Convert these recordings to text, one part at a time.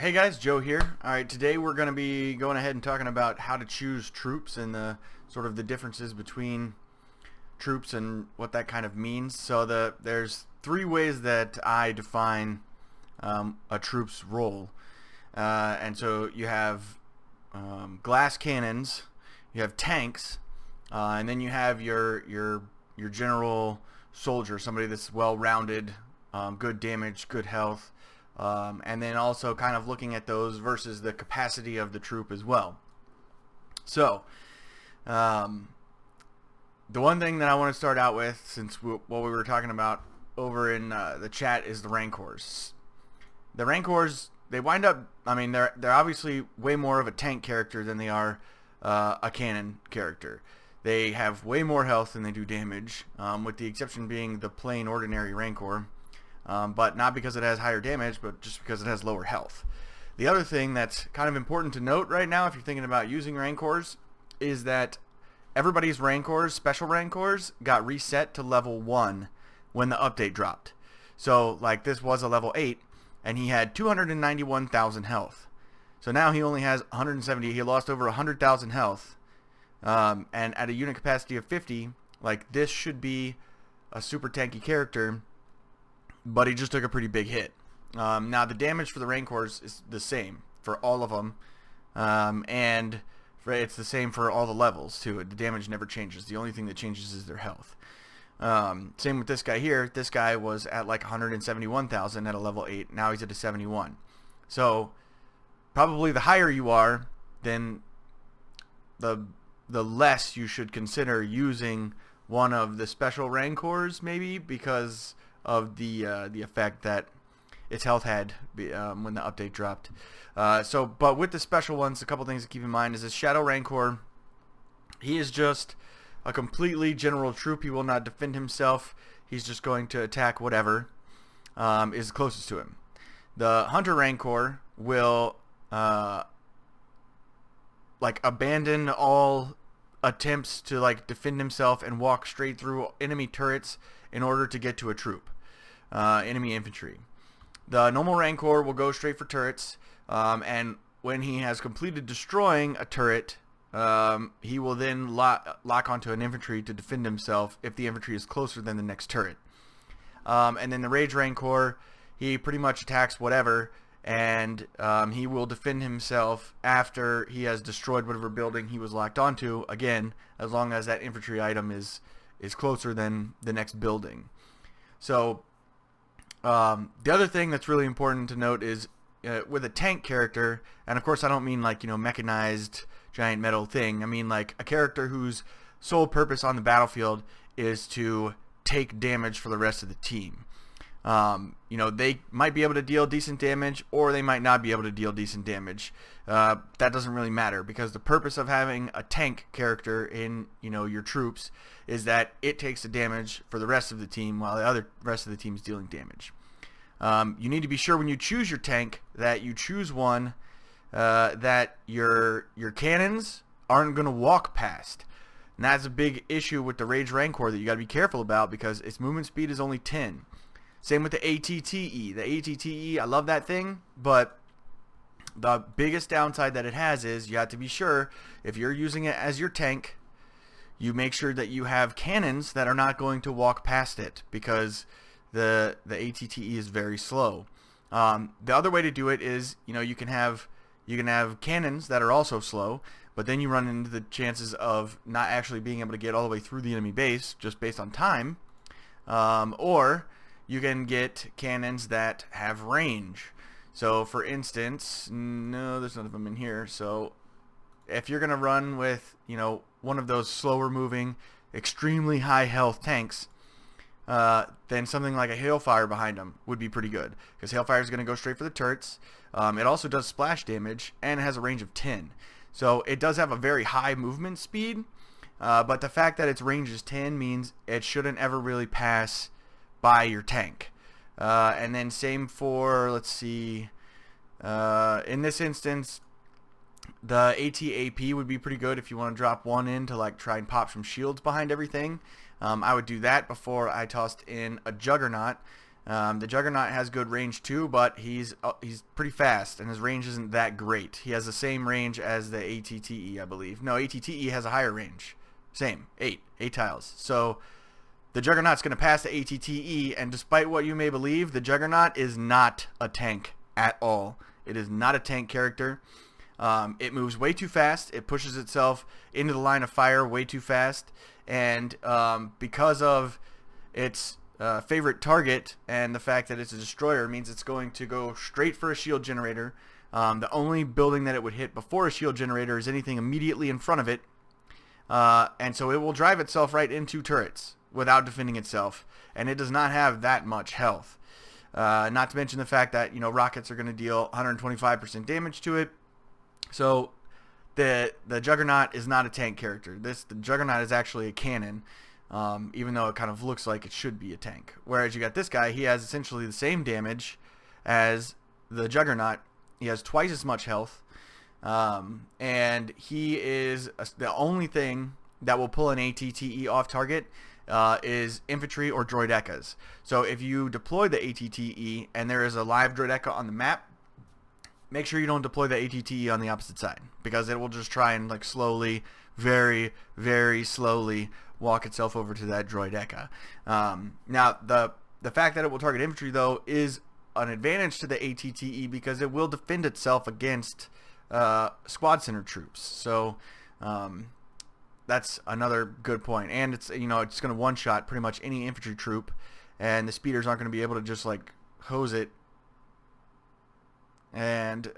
Hey guys, Joe here. Alright, today we're going to be going ahead and talking about how to choose troops and the sort of the differences between troops and what that kind of means. So there's three ways that I define a troop's role. And so you have glass cannons, you have tanks, and then you have your general soldier, somebody that's well-rounded, good damage, good health. And then also kind of looking at those versus the capacity of the troop as well. So, the one thing that I want to start out with, since what we were talking about over in the chat, is the Rancors. The Rancors, they wind up, I mean, they're obviously way more of a tank character than they are a cannon character. They have way more health than they do damage, with the exception being the plain ordinary Rancor. But not because it has higher damage, but just because it has lower health. The other thing that's kind of important to note right now, if you're thinking about using Rancors, is that everybody's Rancors, special Rancors, got reset to level 1 when the update dropped. So, like, this was a level 8, and he had 291,000 health. So now he only has 170. He lost over 100,000 health. And at a unit capacity of 50, like, this should be a super tanky character, but he just took a pretty big hit. Now the damage for the Rancors is the same for all of them, and it's the same for all the levels too. The damage never changes. The only thing that changes is their health. Same with this guy here. This guy was at like 171,000 at a level 8. Now he's at a 71. So probably the higher you are, then the less you should consider using one of the special Rancors, maybe, because of the effect that its health had when the update dropped. But with the special ones, a couple things to keep in mind is this Shadow Rancor. He is just a completely general troop. He will not defend himself. He's just going to attack whatever is closest to him. The Hunter Rancor will like abandon all attempts to like defend himself and walk straight through enemy turrets in order to get to a troop, enemy infantry. The normal Rancor will go straight for turrets, and when he has completed destroying a turret, he will then lock onto an infantry to defend himself if the infantry is closer than the next turret. And then the Rage Rancor, he pretty much attacks whatever, and he will defend himself after he has destroyed whatever building he was locked onto, again, as long as that infantry item is closer than the next building. So the other thing that's really important to note is with a tank character, and of course I don't mean like, you know, mechanized giant metal thing. I mean like a character whose sole purpose on the battlefield is to take damage for the rest of the team. You know, they might be able to deal decent damage, or they might not be able to deal decent damage. That doesn't really matter, because the purpose of having a tank character in, you know, your troops is that it takes the damage for the rest of the team while the rest of the team is dealing damage. You need to be sure when you choose your tank that you choose one that your cannons aren't going to walk past. And that's a big issue with the Rage Rancor that you got to be careful about, because its movement speed is only 10. Same with the ATTE. The ATTE, I love that thing, but the biggest downside that it has is you have to be sure, if you're using it as your tank, you make sure that you have cannons that are not going to walk past it, because the ATTE is very slow. The other way to do it is, you know, you can have cannons that are also slow, but then you run into the chances of not actually being able to get all the way through the enemy base just based on time, or you can get cannons that have range. So for instance, no, there's none of them in here. So if you're going to run with, you know, one of those slower moving, extremely high health tanks, then something like a Hallfire behind them would be pretty good, because Hallfire is going to go straight for the turrets. It also does splash damage, and it has a range of 10. So it does have a very high movement speed, but the fact that its range is 10 means it shouldn't ever really pass by your tank. And then same for, let's see, in this instance, the ATAP would be pretty good if you want to drop one in to like try and pop some shields behind everything. I would do that before I tossed in a Juggernaut, The Juggernaut has good range too, but he's pretty fast, and his range isn't that great. He has the same range as the ATTE, I believe. No, ATTE has a higher range. Same, 8 tiles. So the Juggernaut's going to pass the ATTE, and despite what you may believe, the Juggernaut is not a tank at all. It is not a tank character. It moves way too fast. It pushes itself into the line of fire way too fast, and because of its favorite target and the fact that it's a destroyer means it's going to go straight for a shield generator. The only building that it would hit before a shield generator is anything immediately in front of it, and so it will drive itself right into turrets without defending itself, and it does not have that much health. Not to mention the fact that, rockets are going to deal 125% damage to it. So the Juggernaut is not a tank character. The Juggernaut is actually a cannon, even though it kind of looks like it should be a tank. Whereas you got this guy, he has essentially the same damage as the Juggernaut. He has twice as much health, and he is the only thing that will pull an ATTE off target is infantry or droid echas. So if you deploy the ATTE and there is a live droid echa on the map, make sure you don't deploy the ATTE on the opposite side, because it will just try and slowly, very, very slowly walk itself over to that droid echa. Now the fact that it will target infantry though is an advantage to the ATTE because it will defend itself against squad center troops. So that's another good point, and it's it's going to one-shot pretty much any infantry troop, and the speeders aren't going to be able to just hose it. And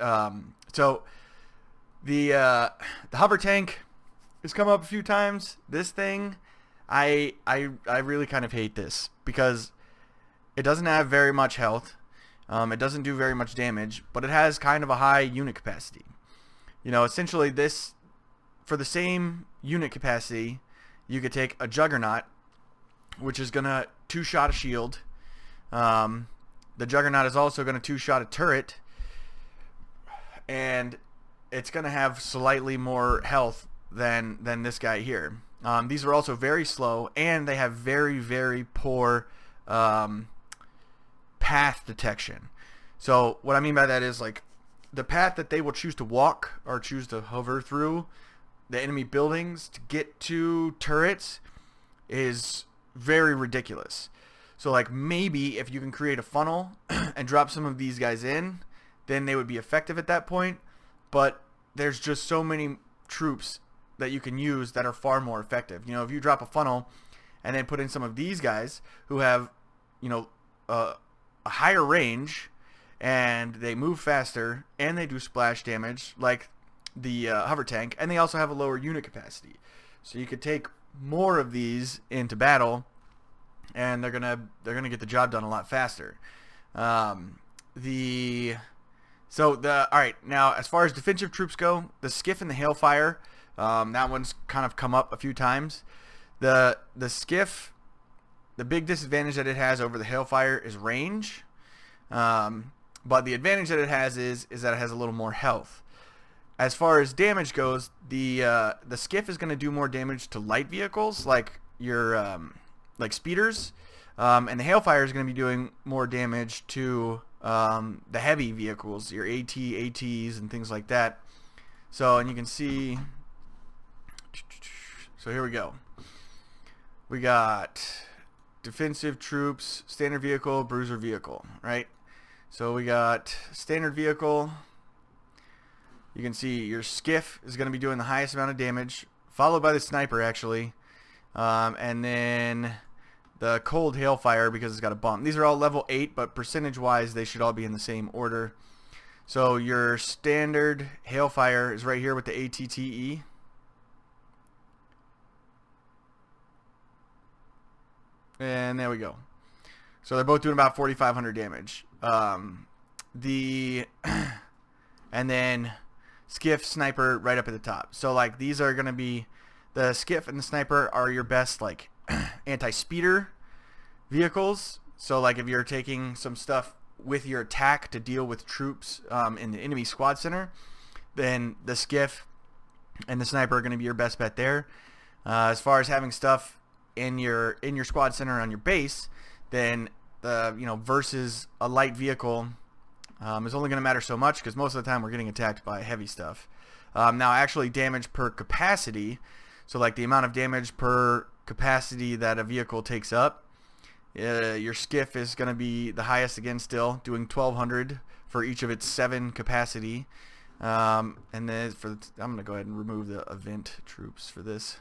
so the hover tank has come up a few times. This thing, I really kind of hate this because it doesn't have very much health. It doesn't do very much damage, but it has kind of a high unit capacity. Essentially this, for the same unit capacity, you could take a Juggernaut, which is going to two-shot a shield. The Juggernaut is also going to two-shot a turret, and it's going to have slightly more health than this guy here. These are also very slow, and they have very, very poor path detection. So what I mean by that is the path that they will choose to walk or choose to hover through the enemy buildings to get to turrets is very ridiculous. So maybe if you can create a funnel and drop some of these guys in, then they would be effective at that point. But there's just so many troops that you can use that are far more effective. If you drop a funnel and then put in some of these guys who have a higher range and they move faster and they do splash damage like the hover tank, and they also have a lower unit capacity, so you could take more of these into battle and they're gonna get the job done a lot faster. Alright, now as far as defensive troops go, the Skiff and the Hallfire, that one's kind of come up a few times. The Skiff, the big disadvantage that it has over the Hallfire is range, but the advantage that it has is that it has a little more health. As far as damage goes, the Skiff is going to do more damage to light vehicles like your speeders, and the Hallfire is going to be doing more damage to the heavy vehicles, your ATs, and things like that. So, and you can see. So here we go. We got defensive troops, standard vehicle, bruiser vehicle, right? So we got standard vehicle. You can see your Skiff is going to be doing the highest amount of damage, followed by the sniper actually, and then the cold Hallfire because it's got a bump. These are all level 8, but percentage wise they should all be in the same order. So your standard Hallfire is right here with the ATTE. And there we go. So they're both doing about 4,500 damage. And then Skiff, sniper right up at the top. So these are going to be, the Skiff and the sniper are your best anti-speeder vehicles. So if you're taking some stuff with your attack to deal with troops in the enemy squad center, then the Skiff and the sniper are going to be your best bet there. As far as having stuff in your squad center on your base, then versus a light vehicle is only going to matter so much, because most of the time we're getting attacked by heavy stuff. Now, actually, damage per capacity, so like the amount of damage per capacity that a vehicle takes up, your Skiff is going to be the highest again, still doing 1,200 for each of its 7 capacity. And then I'm going to go ahead and remove the event troops for this.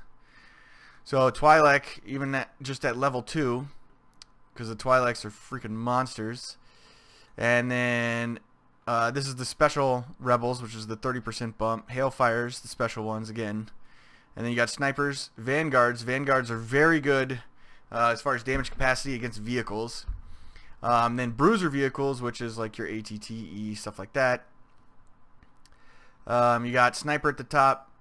So Twi'lek, even just at level 2, because the Twi'leks are freaking monsters. And then this is the special rebels, which is the 30% bump. Hallfires, the special ones again. And then you got snipers, vanguards. Vanguards are very good as far as damage capacity against vehicles. Then bruiser vehicles, which is like your ATTE, stuff like that. You got sniper at the top.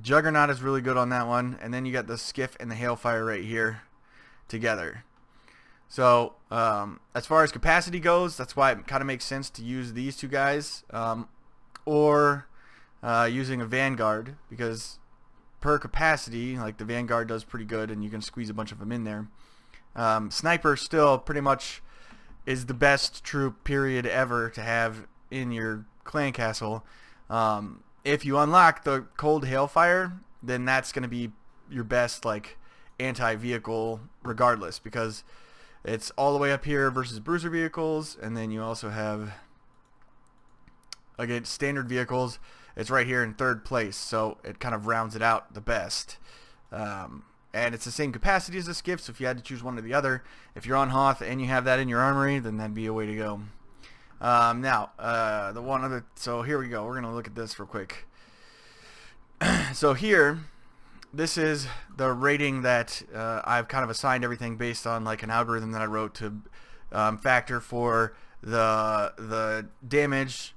Juggernaut is really good on that one. And then you got the Skiff and the Hallfire right here together. So as far as capacity goes, that's why it kind of makes sense to use these two guys, or using a Vanguard, because per capacity, like the Vanguard does pretty good, and you can squeeze a bunch of them in there. Sniper still pretty much is the best troop period ever to have in your clan castle. If you unlock the cold Hallfire, then that's going to be your best like anti-vehicle regardless, because it's all the way up here versus bruiser vehicles, and then you also have against standard vehicles, it's right here in 3rd place, so it kind of rounds it out the best. And it's the same capacity as the Skiff, so if you had to choose one or the other, if you're on Hoth and you have that in your armory, then that'd be a way to go. Now, the one other, so here we go. We're going to look at this real quick. So here, this is the rating that I've kind of assigned everything based on like an algorithm that I wrote to factor for the damage,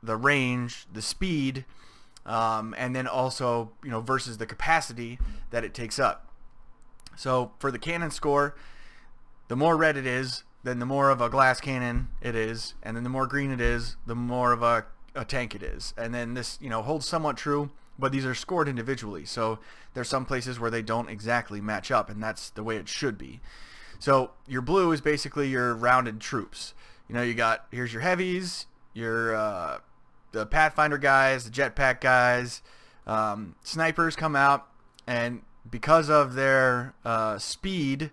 the range, the speed, and then also versus the capacity that it takes up. So for the cannon score, the more red it is, then the more of a glass cannon it is, and then the more green it is, the more of a tank it is. And then this holds somewhat true, but these are scored individually, so there's some places where they don't exactly match up, and that's the way it should be. So your blue is basically your rounded troops. You got, here's your heavies, your the Pathfinder guys, the jetpack guys, snipers come out, and because of their speed,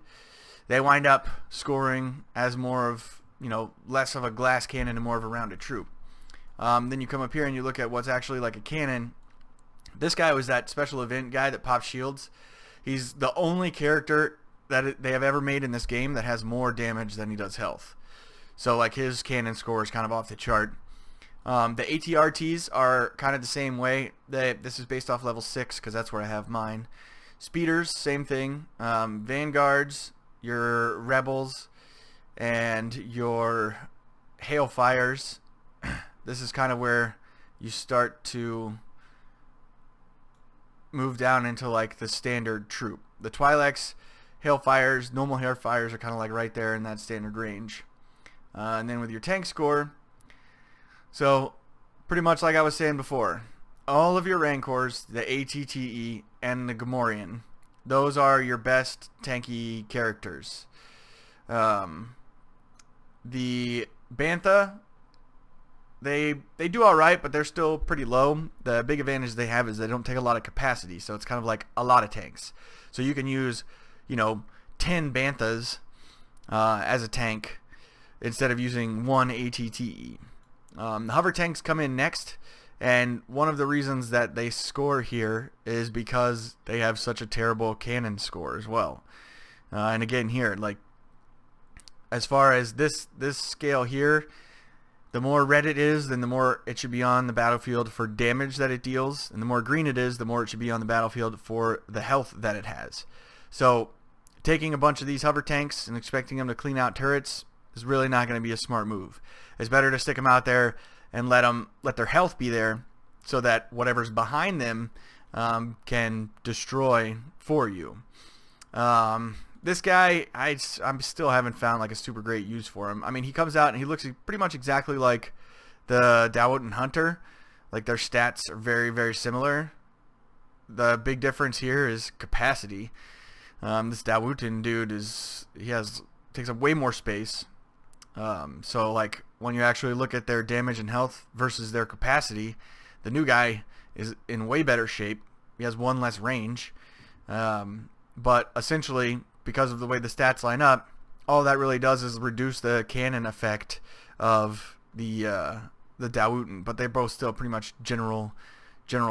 they wind up scoring as more of, less of a glass cannon and more of a rounded troop. Then you come up here and you look at what's actually like a cannon. This guy was that special event guy that pops shields. He's the only character that they have ever made in this game that has more damage than he does health. So like his cannon score is kind of off the chart. The ATRTs are kind of the same way. This is based off level 6 because that's where I have mine. Speeders, same thing. Vanguards, your rebels, and your Hallfires. This is kind of where you start to move down into like the standard troop. The Twi'leks, Hallfires, normal Hallfires are kind of like right there in that standard range. And then with your tank score, so pretty much like I was saying before, all of your Rancors, the ATTE, and the Gamorrean, those are your best tanky characters. The Bantha, they do alright, but they're still pretty low. The big advantage they have is they don't take a lot of capacity, so it's kind of like a lot of tanks. So you can use, 10 Banthas as a tank instead of using 1 ATTE. The hover tanks come in next, and one of the reasons that they score here is because they have such a terrible cannon score as well. And again here, like as far as this scale here, the more red it is, then the more it should be on the battlefield for damage that it deals, and the more green it is, the more it should be on the battlefield for the health that it has. So taking a bunch of these hover tanks and expecting them to clean out turrets is really not going to be a smart move. It's better to stick them out there and let their health be there, so that whatever's behind them can destroy for you. This guy, I still haven't found like a super great use for him. I mean, he comes out and he looks pretty much exactly like the Dawotan Hunter. Like their stats are very, very similar. The big difference here is capacity. This Dawotan dude takes up way more space. So like when you actually look at their damage and health versus their capacity, the new guy is in way better shape. He has one less range, but essentially because of the way the stats line up, all that really does is reduce the cannon effect of the Dawotan, but they're both still pretty much general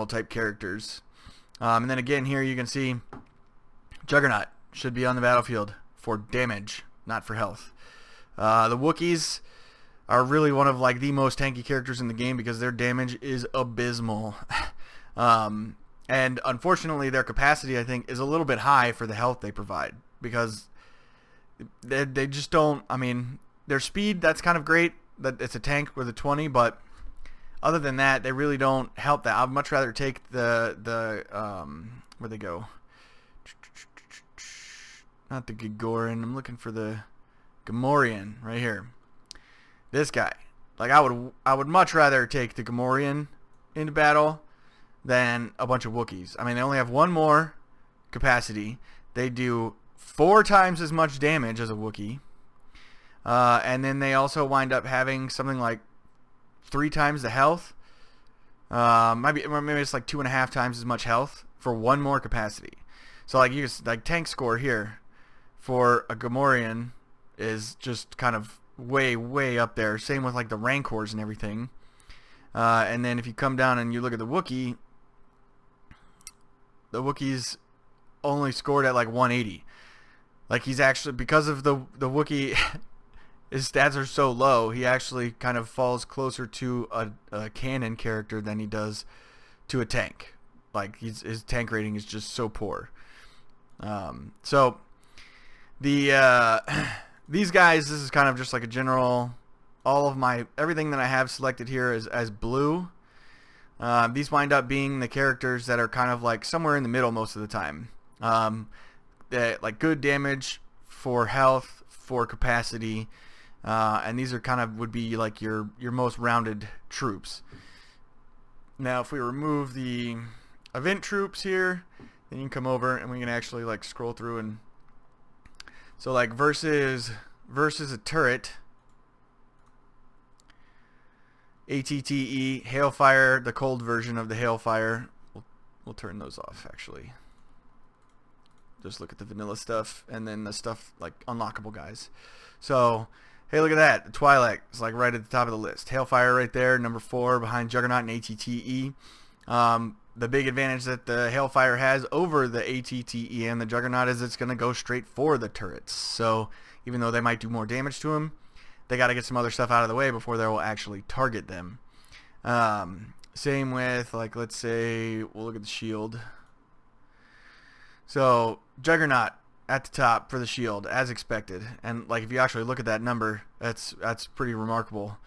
type characters. And then again here you can see Juggernaut should be on the battlefield for damage, not for health. The Wookiees are really one of like the most tanky characters in the game because their damage is abysmal. And unfortunately their capacity, I think, is a little bit high for the health they provide, because they just don't, I mean, their speed, that's kind of great, that it's a tank with a 20, but other than that, they really don't help that. I'd much rather take the where'd they go? Not the Gigoran, I'm looking for the Gamorrean right here. This guy. Like I would much rather take the Gamorrean into battle than a bunch of Wookiees. I mean, they only have one more capacity. They do 4 times as much damage as a Wookiee. And then they also wind up having something like 3 times the health. Maybe it's like 2.5 times as much health for one more capacity. So like you like tank score here for a Gamorrean is just kind of way up there. Same with like the Rancors and everything. And then if you come down and you look at the Wookiee, the Wookiee's only scored at like 180. Like he's actually, because of the Wookiee, his stats are so low, he actually kind of falls closer to a cannon character than he does to a tank. Like his tank rating is just so poor. So the these guys, this is kind of just like a general, all of my, everything that I have selected here is as blue. These wind up being the characters that are kind of like somewhere in the middle most of the time. That like good damage for health, for capacity, and these are kind of would be like your most rounded troops. Now if we remove the event troops here, then you can come over and we can actually like scroll through, and so like versus a turret, ATTE, Hallfire, the cold version of the Hallfire. We'll turn those off actually. Just look at the vanilla stuff and then the stuff like unlockable guys. So hey, look at that. The Twi'lek is like right at the top of the list. Hallfire right there, number 4 behind Juggernaut and ATTE. The big advantage that the Hallfire has over the ATTE and the Juggernaut is it's going to go straight for the turrets. So even though they might do more damage to them, they got to get some other stuff out of the way before they will actually target them. Same with, like, let's say, we'll look at the shield. So Juggernaut at the top for the shield, as expected. And like if you actually look at that number, that's pretty remarkable.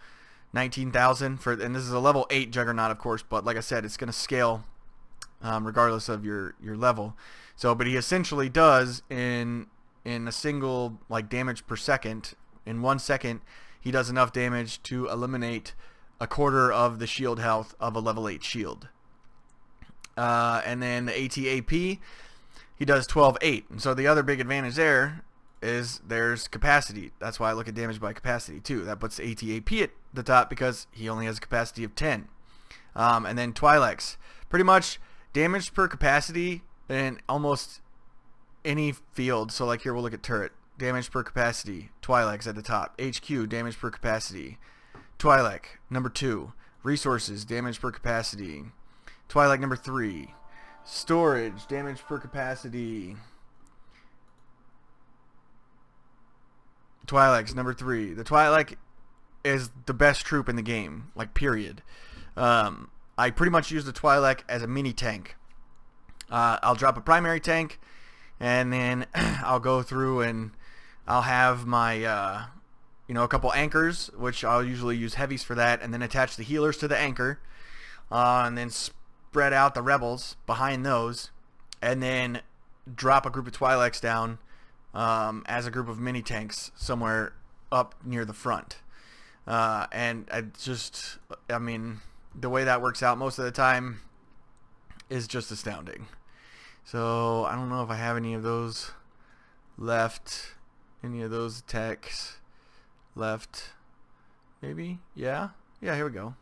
19,000 for, and this is a level 8 Juggernaut, of course, but like I said, it's going to scale regardless of your level. So, but he essentially does in a single like damage per second. In 1 second, he does enough damage to eliminate a quarter of the shield health of a level 8 shield. And then the ATAP, he does 12/8. And so the other big advantage there is there's capacity. That's why I look at damage by capacity too. That puts the ATAP at the top because he only has a capacity of 10. And then Twi'leks, pretty much damage per capacity in almost any field. So like here we'll look at turret. Damage per capacity, Twi'leks at the top. HQ, damage per capacity. Twi'lek, number 2. Resources, damage per capacity. Twi'lek, number 3. Storage, damage per capacity. Twi'lek's number 3. The Twi'lek is the best troop in the game, like period. I pretty much use the Twi'lek as a mini tank. I'll drop a primary tank, and then I'll go through and I'll have my a couple anchors, which I'll usually use heavies for that, and then attach the healers to the anchor, and then spread out the rebels behind those, and then drop a group of Twi'leks down as a group of mini tanks somewhere up near the front. And I mean, the way that works out most of the time is just astounding. So I don't know if I have any of those left, any of those attacks left, maybe, yeah, here we go.